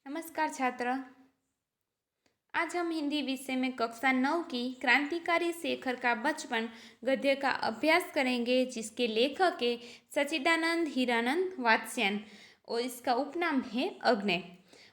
नमस्कार छात्र। आज हम हिंदी विषय में कक्षा 9 की क्रांतिकारी शेखर का बचपन गद्य का अभ्यास करेंगे, जिसके लेखक है सच्चिदानंद हीरानंद वात्स्यन और इसका उपनाम है अग्नि।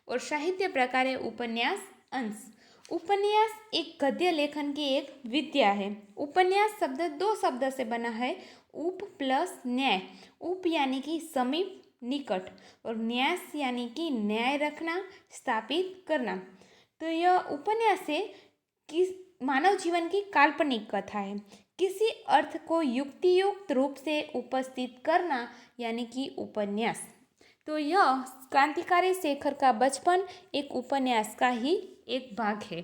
और साहित्य प्रकार है उपन्यास अंश। उपन्यास एक गद्य लेखन की एक विद्या है। उपन्यास शब्द दो शब्द से बना है, उप प्लस न्याय। उप यानी कि समीप निकट और न्यास यानी कि न्याय रखना, स्थापित करना। तो यह उपन्यास है कि मानव जीवन की काल्पनिक कथा है। किसी अर्थ को युक्तियुक्त रूप से उपस्थित करना यानी कि उपन्यास। तो यह क्रांतिकारी शेखर का बचपन एक उपन्यास का ही एक भाग है।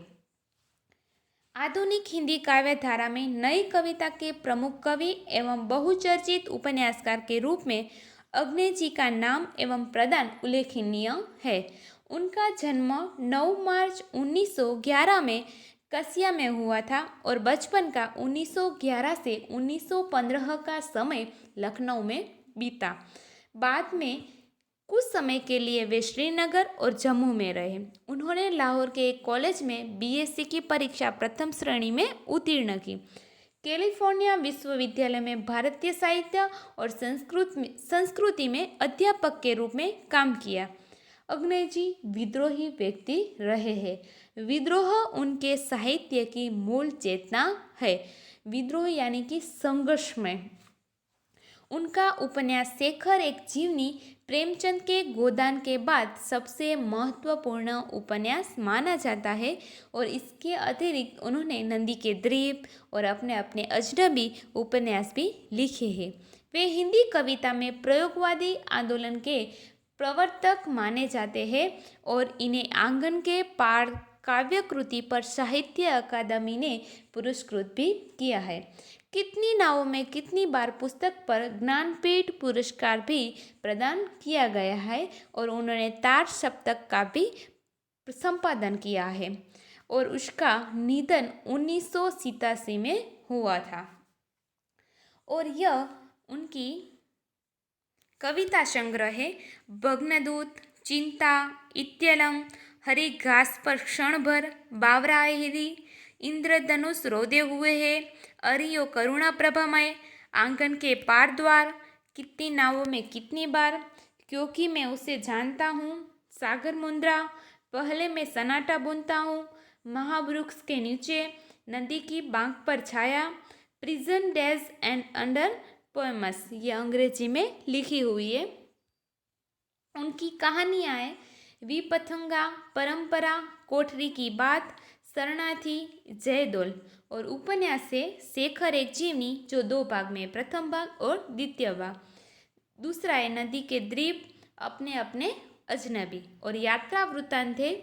आधुनिक हिंदी काव्य धारा में नई कविता के प्रमुख कवि एवं बहुचर्चित उपन्यासकार के रूप में अग्नि जी का नाम एवं प्रदान उल्लेखनीय है। उनका जन्म 9 मार्च 1911 में कसिया में हुआ था और बचपन का 1911 से 1915 का समय लखनऊ में बीता। बाद में कुछ समय के लिए वे श्रीनगर और जम्मू में रहे। उन्होंने लाहौर के एक कॉलेज में बीएससी की परीक्षा प्रथम श्रेणी में उत्तीर्ण की। कैलिफोर्निया विश्वविद्यालय में भारतीय साहित्य और संस्कृति में अध्यापक के रूप में काम किया। अग्नि जी विद्रोही व्यक्ति रहे हैं। विद्रोह उनके साहित्य की मूल चेतना है। विद्रोह यानी कि संघर्ष में। उनका उपन्यास शेखर एक जीवनी प्रेमचंद के गोदान के बाद सबसे महत्वपूर्ण उपन्यास माना जाता है और इसके अतिरिक्त उन्होंने नंदी के द्वीप और अपने अपने अजनबी उपन्यास भी लिखे हैं। वे हिंदी कविता में प्रयोगवादी आंदोलन के प्रवर्तक माने जाते हैं और इन्हें आंगन के पार काव्य कृति पर साहित्य अकादमी ने पुरस्कृत भी किया है। कितनी नावों में कितनी बार पुस्तक पर ज्ञानपीठ पुरस्कार भी प्रदान किया गया है और उन्होंने तार सप्तक का भी संपादन किया है और उसका निधन 1987 में हुआ था। और यह उनकी कविता संग्रह है भग्नदूत, चिंता, इत्यलम, हरी घास पर क्षण भर, बावराहिरी, इंद्रधनुष रोदे हुए है, अरियो करुणा प्रभामय, आंगन के पार द्वार, कितनी नावों में कितनी बार, क्योंकि मैं उसे जानता हूँ, सागर मुंद्रा, पहले मैं सन्नाटा बुनता हूँ, महावृक्ष के नीचे, नदी की बांक पर छाया, प्रिजन डेज एंड अंडर पोएमस, ये अंग्रेजी में लिखी हुई है। उनकी कहानियाँ हैं विपथंगा, परंपरा, कोठरी की बात, शरणार्थी, जयदोल। और उपन्यास से शेखर एक जीवनी जो दो भाग में, प्रथम भाग और द्वितीय भाग। दूसरा है नदी के द्वीप, अपने अपने अजनबी। और यात्रा वृत्तांत है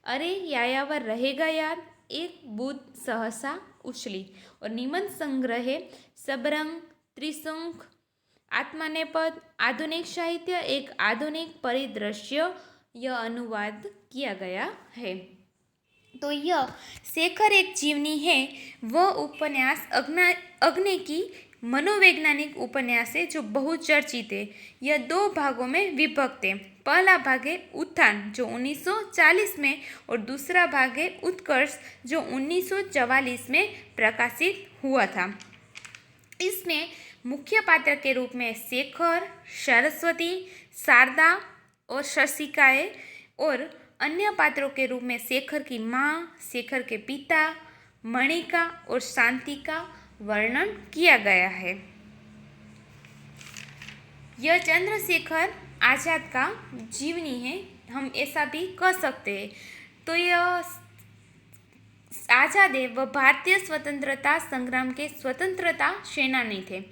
अरे यायावर रहेगा याद, एक बूंद सहसा उछली। और निबंध संग्रह है सबरंग, त्रिशंख, आत्मनेपद, आधुनिक साहित्य एक आधुनिक परिदृश्य, यह अनुवाद किया गया है। तो यह शेखर एक जीवनी है, वह उपन्यास अग्नि की मनोवैज्ञानिक उपन्यास है जो बहुचर्चित है। यह दो भागों में विभक्त है। पहला भाग है उत्थान जो 1940 में और दूसरा भाग है उत्कर्ष जो 1944 में प्रकाशित हुआ था। इसमें मुख्य पात्र के रूप में शेखर, सरस्वती, शारदा और शशिका है और अन्य पात्रों के रूप में शेखर की माँ, शेखर के पिता, मणिका और शांति का वर्णन किया गया है। यह चंद्रशेखर आजाद का जीवनी है, हम ऐसा भी कह सकते हैं। तो यह आजाद है वह भारतीय स्वतंत्रता संग्राम के स्वतंत्रता सेनानी थे।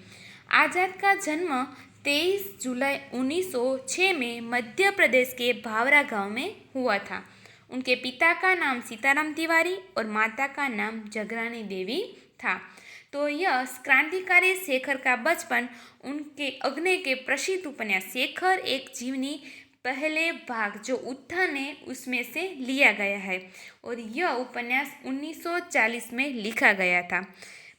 आजाद का जन्म 23 जुलाई 1906 में मध्य प्रदेश के भावरा गांव में हुआ था। उनके पिता का नाम सीताराम तिवारी और माता का नाम जगरानी देवी था। तो यह क्रांतिकारी शेखर का बचपन उनके अग्नि के प्रसिद्ध उपन्यास शेखर एक जीवनी पहले भाग जो उत्थान है उसमें से लिया गया है और यह उपन्यास 1940 में लिखा गया था।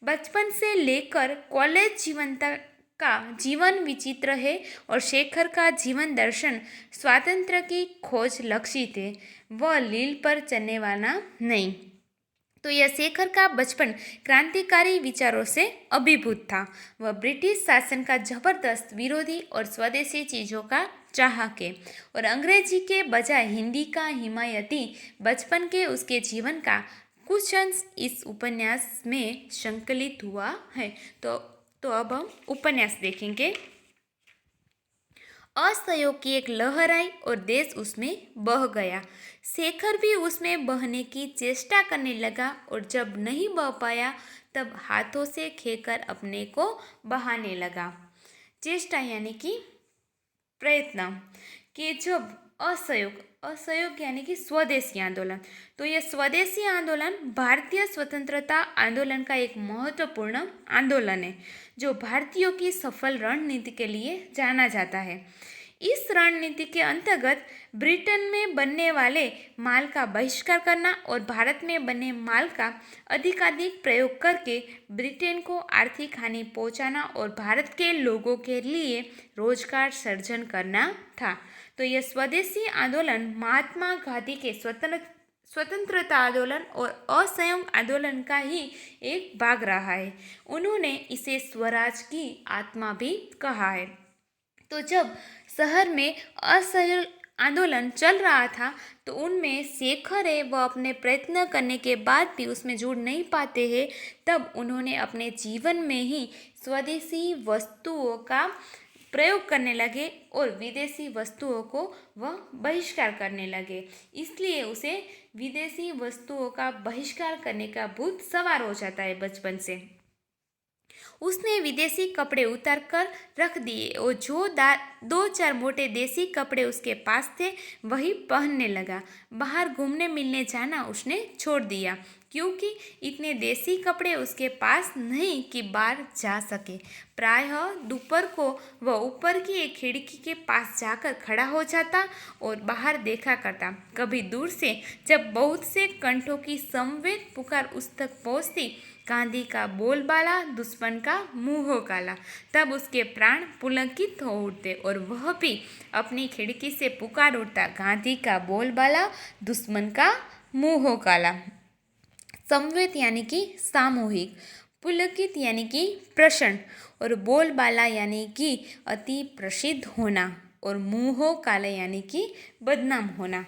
बचपन से लेकर कॉलेज जीवन तक का जीवन विचित्र है और शेखर का जीवन दर्शन स्वातंत्र्य की खोज लक्षित है, वह लील पर चलने वाला नहीं। तो यह शेखर का बचपन क्रांतिकारी विचारों से अभिभूत था। वह ब्रिटिश शासन का जबरदस्त विरोधी और स्वदेशी चीज़ों का चाहक है और अंग्रेजी के बजाय हिंदी का हिमायती बचपन के उसके जीवन का कुछ अंश इस उपन्यास में संकलित हुआ है। तो अब हम उपन्यास देखेंगे। असहयोग की एक लहर आई और देश उसमें बह गया। शेखर भी उसमें बहने की चेष्टा करने लगा और जब नहीं बह पाया तब हाथों से खेकर अपने को बहाने लगा। चेष्टा यानी कि प्रयत्न कि जब असहयोग यानी कि स्वदेशी आंदोलन, तो यह स्वदेशी आंदोलन भारतीय स्वतंत्रता आंदोलन का एक महत्वपूर्ण आंदोलन है जो भारतीयों की सफल रणनीति के लिए जाना जाता है। इस रणनीति के अंतर्गत ब्रिटेन में बनने वाले माल का बहिष्कार करना और भारत में बने माल का अधिकाधिक प्रयोग करके ब्रिटेन को आर्थिक हानि पहुंचाना और भारत के लोगों के लिए रोजगार सर्जन करना था। तो यह स्वदेशी आंदोलन महात्मा गांधी के स्वतंत्रता आंदोलन और असहयोग आंदोलन का ही एक भाग रहा है। उन्होंने इसे स्वराज की आत्मा भी कहा है। तो जब शहर में असहयोग आंदोलन चल रहा था तो उनमें शेखर है वह अपने प्रयत्न करने के बाद भी उसमें जुड़ नहीं पाते हैं, तब उन्होंने अपने जीवन में ही स्वदेशी वस्तुओं का प्रयोग करने लगे और विदेशी वस्तुओं को वह बहिष्कार करने लगे। इसलिए उसे विदेशी वस्तुओं का बहिष्कार करने का भूत सवार हो जाता है बचपन से। उसने विदेशी कपड़े उतार कर रख दिए और जो 2-4 मोटे देसी कपड़े उसके पास थे वही पहनने लगा। बाहर घूमने मिलने जाना उसने छोड़ दिया क्योंकि इतने देसी कपड़े उसके पास नहीं कि बाहर जा सके। प्रायः दोपहर को वह ऊपर की एक खिड़की के पास जाकर खड़ा हो जाता और बाहर देखा करता। कभी दूर से जब बहुत से कंठों की समवेत पुकार उस तक पहुँचती, गांधी का बोलबाला दुश्मन का मुंह हो काला, तब उसके प्राण पुलकित हो उठते और वह भी अपनी खिड़की से पुकार उठता, गांधी का बोलबाला दुश्मन का मुंह हो काला। समवेत यानी कि सामूहिक, पुलकित यानी कि प्रसन्न और बोलबाला यानी कि अति प्रसिद्ध होना और मुंह हो काला यानी कि बदनाम होना।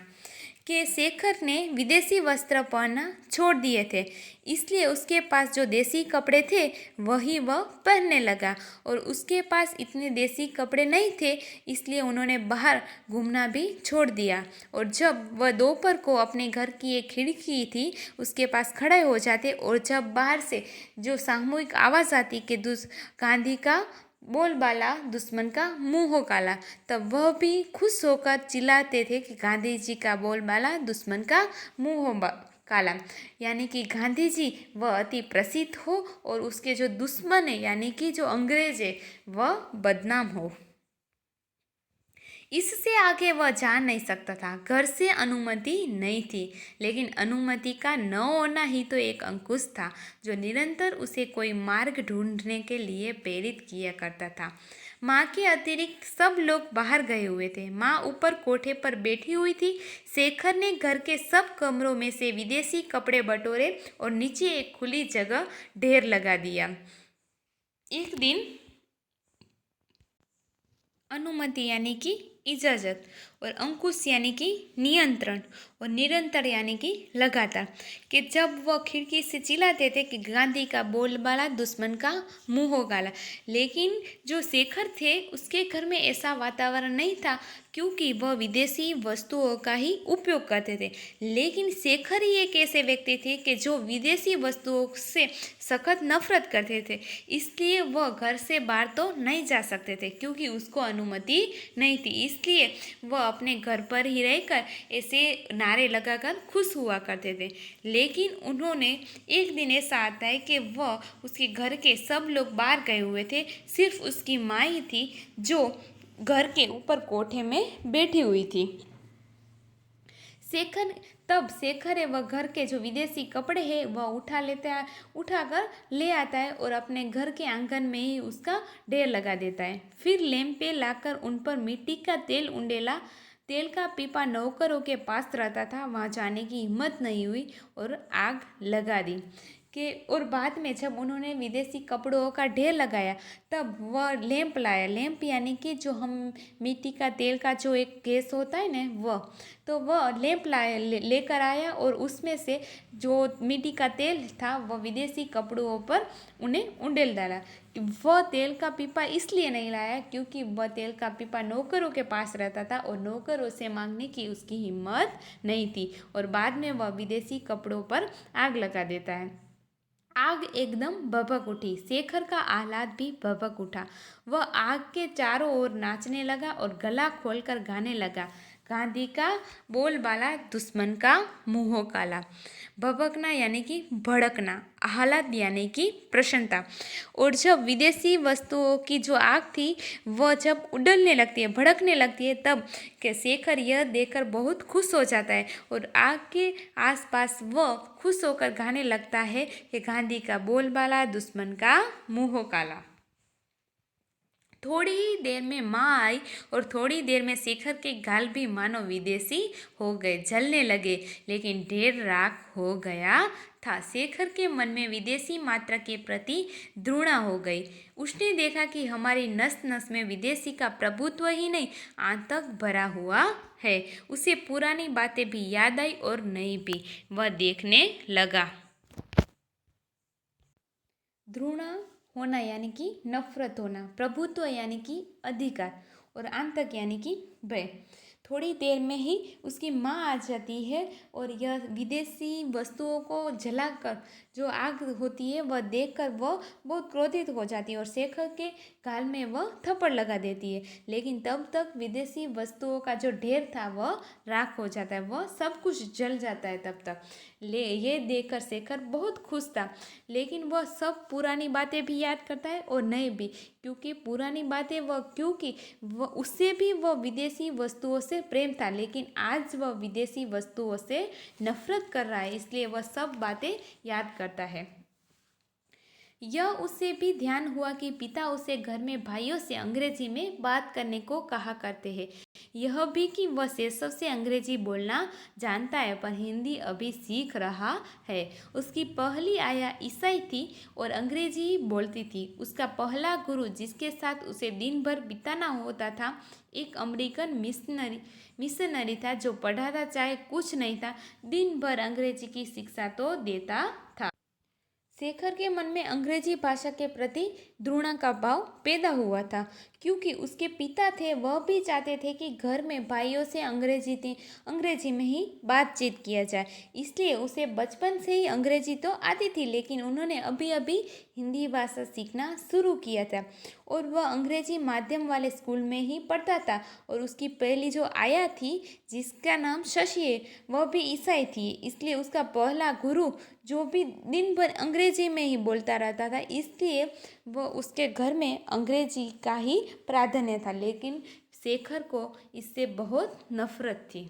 कि शेखर ने विदेशी वस्त्र पहनना छोड़ दिए थे, इसलिए उसके पास जो देसी कपड़े थे वही वह पहनने लगा और उसके पास इतने देसी कपड़े नहीं थे, इसलिए उन्होंने बाहर घूमना भी छोड़ दिया। और जब वह दोपहर को अपने घर की एक खिड़की थी उसके पास खड़े हो जाते और जब बाहर से जो सामूहिक आवाज़ आती कि गांधी का बोलबाला दुश्मन का मुंह हो काला, तब वह भी खुश होकर चिल्लाते थे कि गांधी जी का बोलबाला दुश्मन का मुंह हो काला, यानी कि गांधी जी वह अति प्रसिद्ध हो और उसके जो दुश्मन है यानी कि जो अंग्रेज है वह बदनाम हो। इससे आगे वह जा नहीं सकता था। घर से अनुमति नहीं थी, लेकिन अनुमति का न होना ही तो एक अंकुश था जो निरंतर उसे कोई मार्ग ढूंढने के लिए प्रेरित किया करता था। माँ के अतिरिक्त सब लोग बाहर गए हुए थे। माँ ऊपर कोठे पर बैठी हुई थी। शेखर ने घर के सब कमरों में से विदेशी कपड़े बटोरे और नीचे एक खुली जगह ढेर लगा दिया। एक दिन अनुमति यानी कि इजाज़त और अंकुश यानी कि नियंत्रण और निरंतर यानी कि लगातार, कि जब वह खिड़की से चिल्लाते थे कि गांधी का बोलबाला दुश्मन का मुंह हो काला, लेकिन जो शेखर थे उसके घर में ऐसा वातावरण नहीं था क्योंकि वह विदेशी वस्तुओं का ही उपयोग करते थे। लेकिन शेखर ही एक ऐसे व्यक्ति थे कि जो विदेशी वस्तुओं से सख्त नफरत करते थे, इसलिए वह घर से बाहर तो नहीं जा सकते थे क्योंकि उसको अनुमति नहीं थी। इसलिए वह अपने घर पर ही रहकर ऐसे नारे लगाकर खुश हुआ करते थे। लेकिन उन्होंने एक दिन ऐसा आता है कि वह उसके घर के सब लोग बाहर गए हुए थे, सिर्फ उसकी माँ ही थी जो घर के ऊपर कोठे में बैठी हुई थी। शेखर है वह घर के जो विदेशी कपड़े हैं वह उठाकर ले आता है और अपने घर के आंगन में ही उसका ढेर लगा देता है। फिर लैंप पे लाकर उन पर मिट्टी का तेल का पीपा नौकरों के पास रहता था, वहाँ जाने की हिम्मत नहीं हुई और आग लगा दी। और बाद में जब उन्होंने विदेशी कपड़ों का ढेर लगाया तब वह लैंप लाया। लैंप यानी कि जो हम मिट्टी का तेल का जो एक गैस होता है ना वह लैंप लेकर आया और उसमें से जो मिट्टी का तेल था वह विदेशी कपड़ों पर उन्हें उंडेल डाला। वह तेल का पीपा इसलिए नहीं लाया क्योंकि वह तेल का पीपा नौकरों के पास रहता था और नौकरों से मांगने की उसकी हिम्मत नहीं थी और बाद में वह विदेशी कपड़ों पर आग लगा देता है। आग एकदम भभक उठी। शेखर का आह्लाद भी भभक उठा। वह आग के चारों ओर नाचने लगा और गला खोलकर गाने लगा, गांधी का बोलबाला दुश्मन का मुंह काला। भभकना यानी कि भड़कना, आह्लाद यानी कि प्रसन्नता। और जब विदेशी वस्तुओं की जो आग थी वह जब उड़ने लगती है, भड़कने लगती है, तब के शेखर यह देखकर बहुत खुश हो जाता है और आग के आसपास वह खुश होकर गाने लगता है कि गांधी का बोलबाला दुश्मन का मुंह काला। थोड़ी ही देर में माँ आई और थोड़ी देर में शेखर के गाल भी मानो विदेशी हो गए, जलने लगे, लेकिन ढेर राख हो गया था। शेखर के मन में विदेशी मात्रा के प्रति घृणा हो गई। उसने देखा कि हमारी नस नस में विदेशी का प्रभुत्व ही नहीं आतंक भरा हुआ है। उसे पुरानी बातें भी याद आई और नई भी। वह देखने लगा। घृणा होना यानी कि नफरत होना, प्रभुत्व यानी कि अधिकार और आतंक यानी कि भय। थोड़ी देर में ही उसकी माँ आ जाती है और यह विदेशी वस्तुओं को जलाकर जो आग होती है वह देखकर वह बहुत क्रोधित हो जाती है और शेखर के गाल में वह थप्पड़ लगा देती है। लेकिन तब तक विदेशी वस्तुओं का जो ढेर था वह राख हो जाता है, वह सब कुछ जल जाता है तब तक। ये देखकर शेखर बहुत खुश था, लेकिन वह सब पुरानी बातें भी याद करता है और नए भी, क्योंकि पुरानी बातें क्योंकि वह उससे भी वह विदेशी वस्तुओं से प्रेम था, लेकिन आज वह विदेशी वस्तुओं से नफरत कर रहा है, इसलिए वह सब बातें याद करता है। यह उससे भी ध्यान हुआ कि पिता उसे घर में भाइयों से अंग्रेजी में बात करने को कहा करते हैं। यह भी कि वह सेसव से अंग्रेजी बोलना जानता है पर हिंदी अभी सीख रहा है। उसकी पहली आया ईसाई थी और अंग्रेजी ही बोलती थी। उसका पहला गुरु जिसके साथ उसे दिन भर बिताना होता था एक अमेरिकन मिशनरी था जो पढ़ाता चाहे कुछ नहीं था, दिन भर अंग्रेजी की शिक्षा तो देता था। शेखर के मन में अंग्रेजी भाषा के प्रति घृणा का भाव पैदा हुआ था, क्योंकि उसके पिता थे वह भी चाहते थे कि घर में भाइयों से अंग्रेजी में ही बातचीत किया जाए। इसलिए उसे बचपन से ही अंग्रेजी तो आती थी, लेकिन उन्होंने अभी अभी हिंदी भाषा सीखना शुरू किया था और वह अंग्रेजी माध्यम वाले स्कूल में ही पढ़ता था। और उसकी पहली जो आया थी जिसका नाम शशि है वह भी ईसाई थी, इसलिए उसका पहला गुरु जो भी दिन भर अंग्रेजी में ही बोलता रहता था, इसलिए वह उसके घर में अंग्रेजी का ही प्राधान्य था। लेकिन शेखर को इससे बहुत नफरत थी।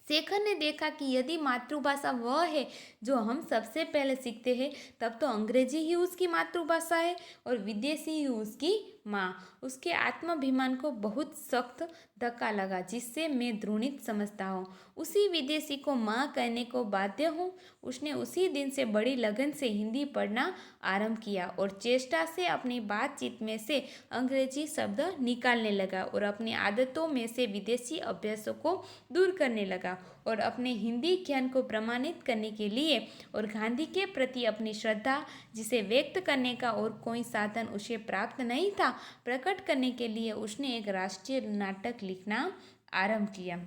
शेखर ने देखा कि यदि मातृभाषा वह है जो हम सबसे पहले सीखते हैं, तब तो अंग्रेजी ही उसकी मातृभाषा है और विदेशी ही उसकी माँ। उसके आत्माभिमान को बहुत सख्त धक्का लगा, जिससे मैं घृणित समझता हूँ। उसी विदेशी को माँ कहने को बाध्य हूँ। उसने उसी दिन से बड़ी लगन से हिंदी पढ़ना आरंभ किया और चेष्टा से अपनी बातचीत में से अंग्रेजी शब्द निकालने लगा और अपनी आदतों में से विदेशी अभ्यासों को दूर करने लगा और अपने हिंदी ज्ञान को प्रमाणित करने के लिए और गांधी के प्रति अपनी श्रद्धा जिसे व्यक्त करने का और कोई साधन उसे प्राप्त नहीं था प्रकट करने के लिए उसने एक राष्ट्रीय नाटक लिखना आरंभ किया।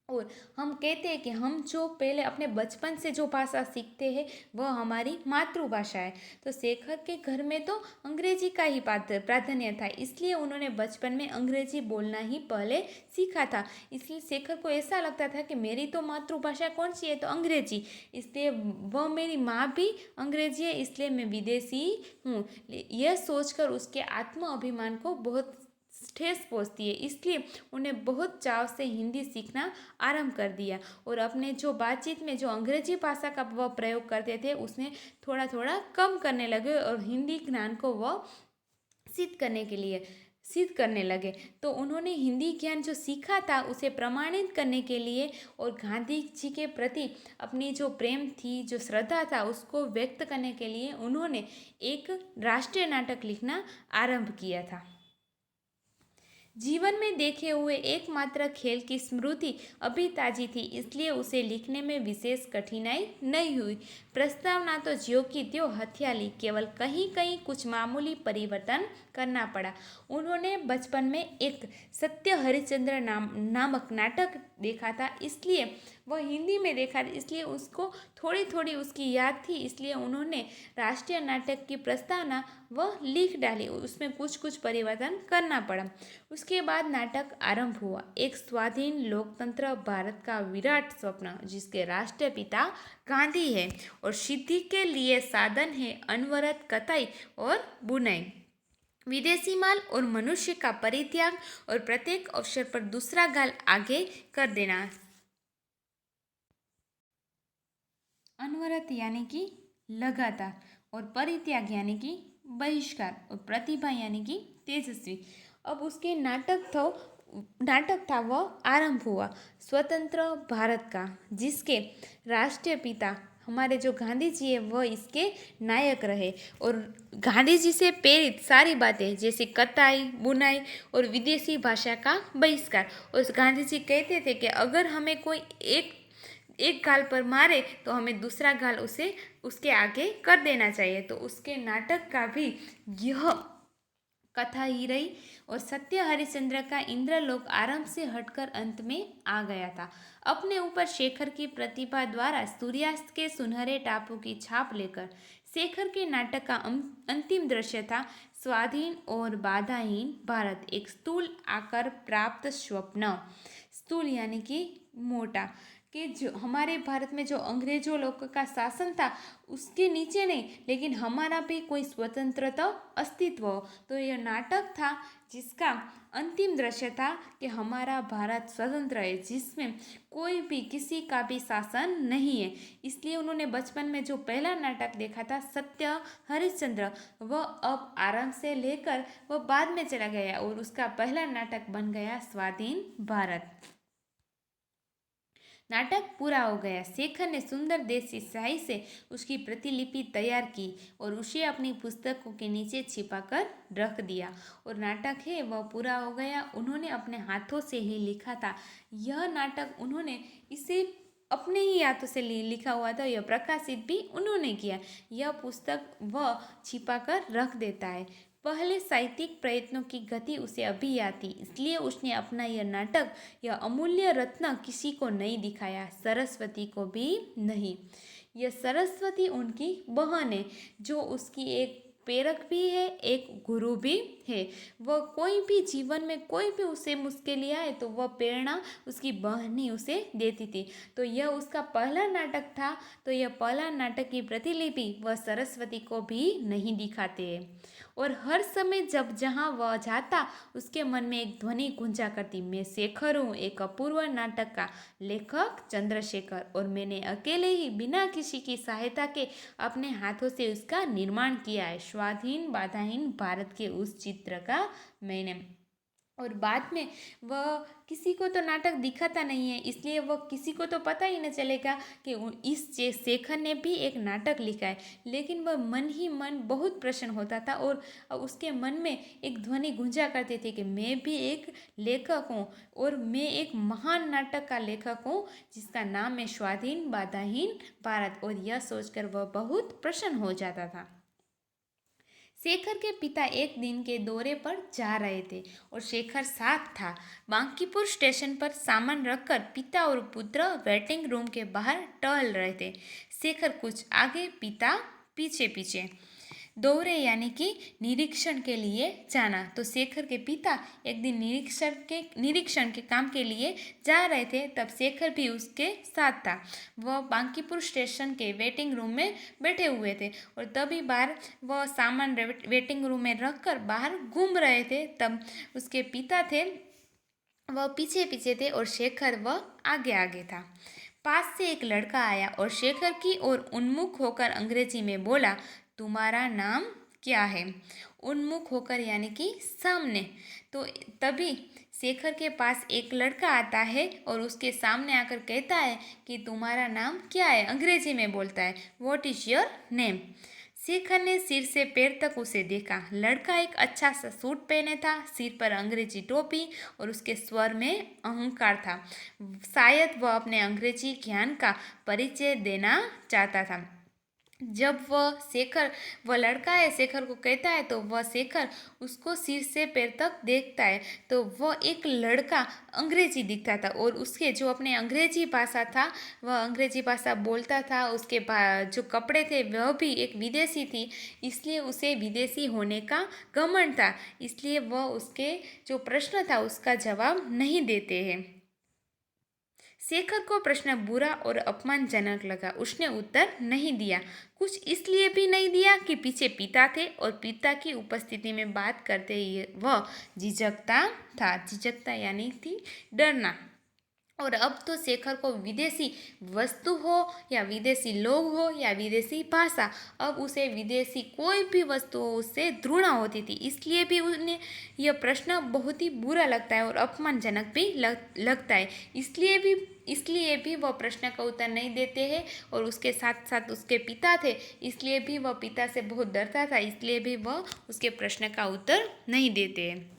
और हम कहते हैं कि हम जो पहले अपने बचपन से जो भाषा सीखते हैं वह हमारी मातृभाषा है। तो शेखर के घर में तो अंग्रेजी का ही प्राधान्य था, इसलिए उन्होंने बचपन में अंग्रेजी बोलना ही पहले सीखा था। इसलिए शेखर को ऐसा लगता था कि मेरी तो मातृभाषा कौन सी है, तो अंग्रेजी, इसलिए वह मेरी माँ भी अंग्रेजी है, इसलिए मैं विदेशी हूँ। यह सोचकर उसके आत्म अभिमान को बहुत ठेस पहुँचती है, इसलिए उन्हें बहुत चाव से हिंदी सीखना आरंभ कर दिया और अपने जो बातचीत में जो अंग्रेजी भाषा का वह प्रयोग करते थे उसने थोड़ा थोड़ा कम करने लगे और हिंदी ज्ञान को वह सिद्ध करने लगे। तो उन्होंने हिंदी ज्ञान जो सीखा था उसे प्रमाणित करने के लिए और गांधी जी के प्रति अपनी जो प्रेम थी, जो श्रद्धा था, उसको व्यक्त करने के लिए उन्होंने एक राष्ट्रीय नाटक लिखना आरंभ किया था। जीवन में देखे हुए एकमात्र खेल की स्मृति अभी ताजी थी, इसलिए उसे लिखने में विशेष कठिनाई नहीं हुई। प्रस्तावना तो ज्यों की त्यों हथिया ली, केवल कहीं कहीं कुछ मामूली परिवर्तन करना पड़ा। उन्होंने बचपन में एक सत्य हरिश्चंद्र नामक नाटक देखा था, इसलिए वह हिंदी में देखा था, इसलिए उसको थोड़ी थोड़ी उसकी याद थी, इसलिए उन्होंने राष्ट्रीय नाटक की प्रस्तावना वह लिख डाली, उसमें कुछ कुछ परिवर्तन करना पड़ा। उसके बाद नाटक आरंभ हुआ। एक स्वाधीन लोकतंत्र भारत का विराट स्वप्न, जिसके राष्ट्रीय पिता गांधी है और सिद्धि के लिए साधन है अनवरत कताई और बुनाई, विदेशी माल और मनुष्य का परित्याग और प्रत्येक अवसर पर दूसरा गाल आगे कर देना। अनवरत यानी कि लगातार और परित्याग यानी कि बहिष्कार और प्रतिभा यानी कि तेजस्वी। अब उसके नाटक था वह आरंभ हुआ स्वतंत्र भारत का, जिसके राष्ट्रीय पिता हमारे जो गांधी जी है वह इसके नायक रहे और गांधी जी से प्रेरित सारी बातें जैसे कताई, बुनाई और विदेशी भाषा का बहिष्कार। और गांधी जी कहते थे कि अगर हमें कोई एक गाल पर मारे तो हमें दूसरा गाल उसे उसके आगे कर देना चाहिए। तो उसके नाटक का भी यह कथा ही रही और सत्य हरिश्चंद्र का इंद्रलोक आरंभ से हटकर अंत में आ गया था। अपने ऊपर शेखर की प्रतिभा द्वारा सूर्यास्त के सुनहरे टापू की छाप लेकर शेखर के नाटक का अंतिम दृश्य था स्वाधीन और बाधाहीन भारत, एक स्थूल आकार प्राप्त स्वप्न। स्थूल यानी कि मोटा, कि जो हमारे भारत में जो अंग्रेजों लोग का शासन था उसके नीचे नहीं, लेकिन हमारा भी कोई स्वतंत्रता अस्तित्व हो। तो यह नाटक था जिसका अंतिम दृश्य था कि हमारा भारत स्वतंत्र है, जिसमें कोई भी किसी का भी शासन नहीं है। इसलिए उन्होंने बचपन में जो पहला नाटक देखा था सत्य हरिश्चंद्र, वह अब आरंभ से लेकर वह बाद में चला गया और उसका पहला नाटक बन गया स्वाधीन भारत। नाटक पूरा हो गया। शेखर ने सुंदर देसी स्याही से उसकी प्रतिलिपि तैयार की और उसे अपनी पुस्तकों के नीचे छिपाकर रख दिया और नाटक है वह पूरा हो गया। उन्होंने अपने हाथों से ही लिखा था यह नाटक, उन्होंने इसे अपने ही हाथों से लिखा हुआ था, यह प्रकाशित भी उन्होंने किया। यह पुस्तक वह छिपाकर रख देता है। पहले साहित्यिक प्रयत्नों की गति उसे अभी याद थी, इसलिए उसने अपना यह नाटक, यह अमूल्य रत्न किसी को नहीं दिखाया, सरस्वती को भी नहीं। यह सरस्वती उनकी बहन है, जो उसकी एक प्रेरक भी है, एक गुरु भी है। वह कोई भी जीवन में कोई भी उसे मुश्किल आए तो वह प्रेरणा उसकी बहन ही उसे देती थी। तो यह उसका पहला नाटक था, तो यह पहला नाटक की प्रतिलिपि वह सरस्वती को भी नहीं दिखाते हैं। और हर समय जब जहाँ वह जाता उसके मन में एक ध्वनि गूंजा करती, मैं शेखर हूँ, एक अपूर्व नाटक का लेखक चंद्रशेखर, और मैंने अकेले ही बिना किसी की सहायता के अपने हाथों से उसका निर्माण किया है। स्वाधीन बाधाहीन भारत के उस चित्र का मैंने। और बाद में वह किसी को तो नाटक दिखाता नहीं है, इसलिए वह किसी को तो पता ही न चलेगा कि इस शेखर ने भी एक नाटक लिखा है। लेकिन वह मन ही मन बहुत प्रसन्न होता था और उसके मन में एक ध्वनि गूंजा करती थी कि मैं भी एक लेखक हूँ और मैं एक महान नाटक का लेखक हूँ जिसका नाम है स्वाधीन बाधाहीन भारत। और यह सोचकर वह बहुत प्रसन्न हो जाता था। शेखर के पिता एक दिन के दौरे पर जा रहे थे और शेखर साथ था। बांकीपुर स्टेशन पर सामान रखकर पिता और पुत्र वेटिंग रूम के बाहर टहल रहे थे। शेखर कुछ आगे, पिता पीछे पीछे। दौरे यानी कि निरीक्षण के लिए जाना। तो शेखर के पिता एक दिन निरीक्षण के काम के लिए जा रहे थे, तब शेखर भी उसके साथ था। वह बांकीपुर स्टेशन के वेटिंग रूम में बैठे हुए थे और तभी बाहर वह सामान वेटिंग रूम में रखकर बाहर घूम रहे थे। तब उसके पिता थे वह पीछे पीछे थे और शेखर वह आगे आगे था। पास से एक लड़का आया और शेखर की ओर उन्मुख होकर अंग्रेजी में बोला, तुम्हारा नाम क्या है? उन्मुख होकर यानी कि सामने। तो तभी शेखर के पास एक लड़का आता है और उसके सामने आकर कहता है कि तुम्हारा नाम क्या है? अंग्रेजी में बोलता है, what is your name? Shekhar ने सिर से पैर तक उसे देखा। लड़का एक अच्छा सा सूट पहने था, सिर पर अंग्रेजी टोपी और उसके स्वर में अहंकार था। शायद वह अपने अंग्रेजी ज्ञान का परिचय देना चाहता था। जब वह लड़का है शेखर को कहता है तो वह शेखर उसको सिर से पैर तक देखता है तो वह एक लड़का अंग्रेजी दिखता था और उसके जो अपने अंग्रेजी भाषा था वह अंग्रेजी भाषा बोलता था। उसके जो कपड़े थे वह भी एक विदेशी थी, इसलिए उसे विदेशी होने का घमंड था। इसलिए वह उसके जो प्रश्न था उसका जवाब नहीं देते हैं। शेखर को प्रश्न बुरा और अपमानजनक लगा। उसने उत्तर नहीं दिया। कुछ इसलिए भी नहीं दिया कि पीछे पिता थे और पिता की उपस्थिति में बात करते ही वह झिझकता था। झिझकता यानी थी डरना। और अब तो शेखर को विदेशी वस्तु हो या विदेशी लोग हो या विदेशी भाषा, अब उसे विदेशी कोई भी वस्तु हो उससे घृणा होती थी। इसलिए भी उन्हें यह प्रश्न बहुत ही बुरा लगता है और अपमानजनक भी लगता है। इसलिए भी वह प्रश्न का उत्तर नहीं देते हैं। और उसके साथ साथ उसके पिता थे, इसलिए भी वह पिता से बहुत डरता था, इसलिए भी वह उसके प्रश्न का उत्तर नहीं देते हैं।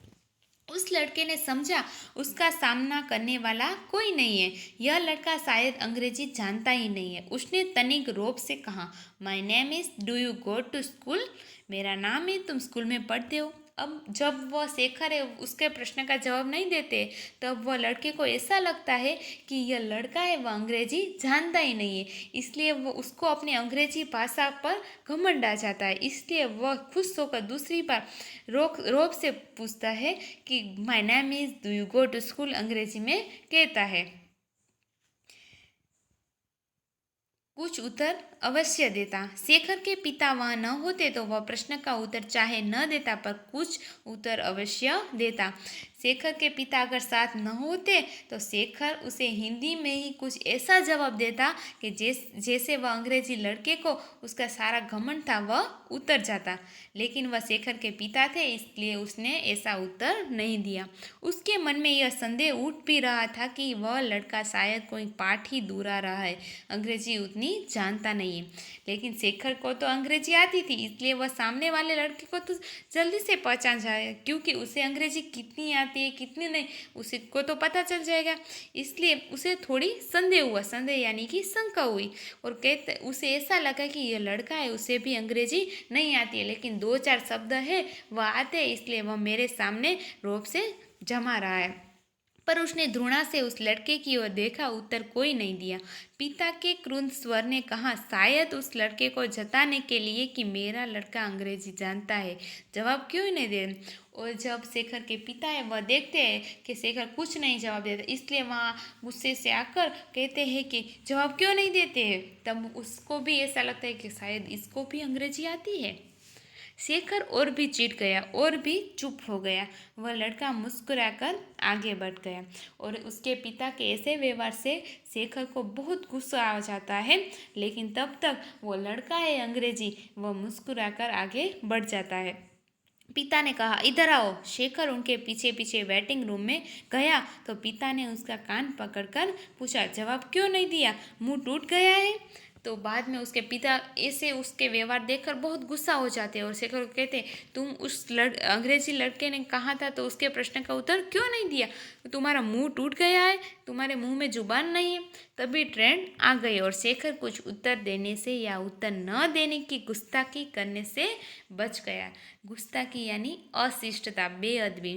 उस लड़के ने समझा उसका सामना करने वाला कोई नहीं है। यह लड़का शायद अंग्रेजी जानता ही नहीं है। उसने तनिक रोब से कहा, my name is, do you go to school? मेरा नाम है, तुम स्कूल में पढ़ते हो? अब जब वह शेखर है उसके प्रश्न का जवाब नहीं देते तब वह लड़के को ऐसा लगता है कि यह लड़का है वह अंग्रेजी जानता ही नहीं है, इसलिए वो उसको अपने अंग्रेजी भाषा पर घमंड आ जाता है। इसलिए वह खुश होकर दूसरी बार रोब से पूछता है कि my name is, do you go to school? अंग्रेजी में कहता है। कुछ उत्तर अवश्य देता। शेखर के पिता वहाँ न होते तो वह प्रश्न का उत्तर चाहे न देता पर कुछ उत्तर अवश्य देता। शेखर के पिता अगर साथ न होते तो शेखर उसे हिंदी में ही कुछ ऐसा जवाब देता कि जैसे वह अंग्रेजी लड़के को उसका सारा घमंड था वह उतर जाता। लेकिन वह शेखर के पिता थे इसलिए उसने ऐसा उत्तर नहीं दिया। उसके मन में यह संदेह उठ भी रहा था कि वह लड़का शायद कोई पाठ ही दूरा रहा है, अंग्रेजी उतनी जानता नहीं है। लेकिन शेखर को तो अंग्रेजी आती थी, इसलिए वह सामने वाले लड़के को तो जल्दी से पहचान जाए, क्योंकि उसे अंग्रेजी कितनी आती है कितनी नहीं उसी को तो पता चल जाएगा। इसलिए उसे थोड़ी संदेह हुआ, संदेह यानी कि शंका हुई और कहते उसे ऐसा लगा कि यह लड़का है उसे भी अंग्रेजी नहीं आती है, लेकिन 2-4 शब्द है वह आते हैं, इसलिए वह मेरे सामने रोब से जमा रहा है। पर उसने घृणा से उस लड़के की ओर देखा, उत्तर कोई नहीं दिया। पिता के क्रुद्ध स्वर ने कहा, शायद उस लड़के को जताने के लिए कि मेरा लड़का अंग्रेजी जानता है, जवाब क्यों नहीं दे। और जब शेखर के पिता है वह देखते हैं कि शेखर कुछ नहीं जवाब देता, इसलिए वहाँ गुस्से से आकर कहते हैं कि जवाब क्यों नहीं देते हैं। तब उसको भी ऐसा लगता है कि शायद इसको भी अंग्रेजी आती है। शेखर और भी चिढ़ गया और भी चुप हो गया। वह लड़का मुस्कुराकर आगे बढ़ गया और उसके पिता के ऐसे व्यवहार से शेखर को बहुत गुस्सा आ जाता है, लेकिन तब तक वो लड़का है अंग्रेजी, वह मुस्कुराकर आगे बढ़ जाता है। पिता ने कहा, इधर आओ। शेखर उनके पीछे पीछे वेटिंग रूम में गया तो पिता ने उसका कान पकड़कर पूछा, जवाब क्यों नहीं दिया? मुंह टूट गया है? तो बाद में उसके पिता ऐसे उसके व्यवहार देखकर बहुत गुस्सा हो जाते हैं और शेखर को कहते हैं, तुम उस अंग्रेजी लड़के ने कहा था तो उसके प्रश्न का उत्तर क्यों नहीं दिया? तुम्हारा मुंह टूट गया है, तुम्हारे मुंह में जुबान नहीं है। तभी ट्रेंड आ गई और शेखर कुछ उत्तर देने से या उत्तर न देने की गुस्ताखी करने से बच गया। गुस्ताखी यानी अशिष्टता, बेअदबी।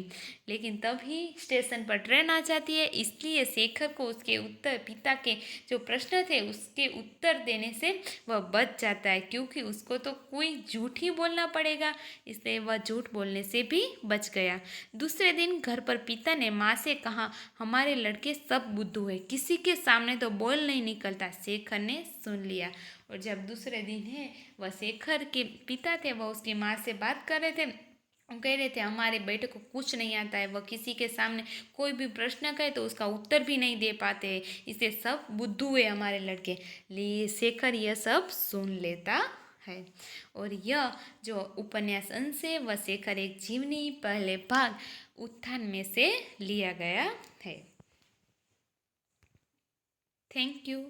लेकिन तभी स्टेशन पर ट्रेन आ जाती है, इसलिए शेखर को उसके उत्तर, पिता के जो प्रश्न थे उसके उत्तर देने से वह बच जाता है, क्योंकि उसको तो कोई झूठ ही बोलना पड़ेगा, इसलिए वह झूठ बोलने से भी बच गया। दूसरे दिन घर पर पिता ने माँ से कहा, हमारे लड़के सब बुद्धू है, किसी के सामने तो बोल नहीं निकलता। शेखर ने सुन लिया, और जब दूसरे दिन है वह शेखर के पिता थे, वह उसकी माँ से बात कर रहे थे। वो कह रहे थे, हमारे बेटे को कुछ नहीं आता है, वह किसी के सामने कोई भी प्रश्न करे तो उसका उत्तर भी नहीं दे पाते हैं, इसे सब बुद्धू है हमारे लड़के। लिए शेखर यह सब सुन लेता है। और यह जो उपन्यास अंश है वह शेखर एक जीवनी पहले भाग उत्थान में से लिया गया है। Thank you.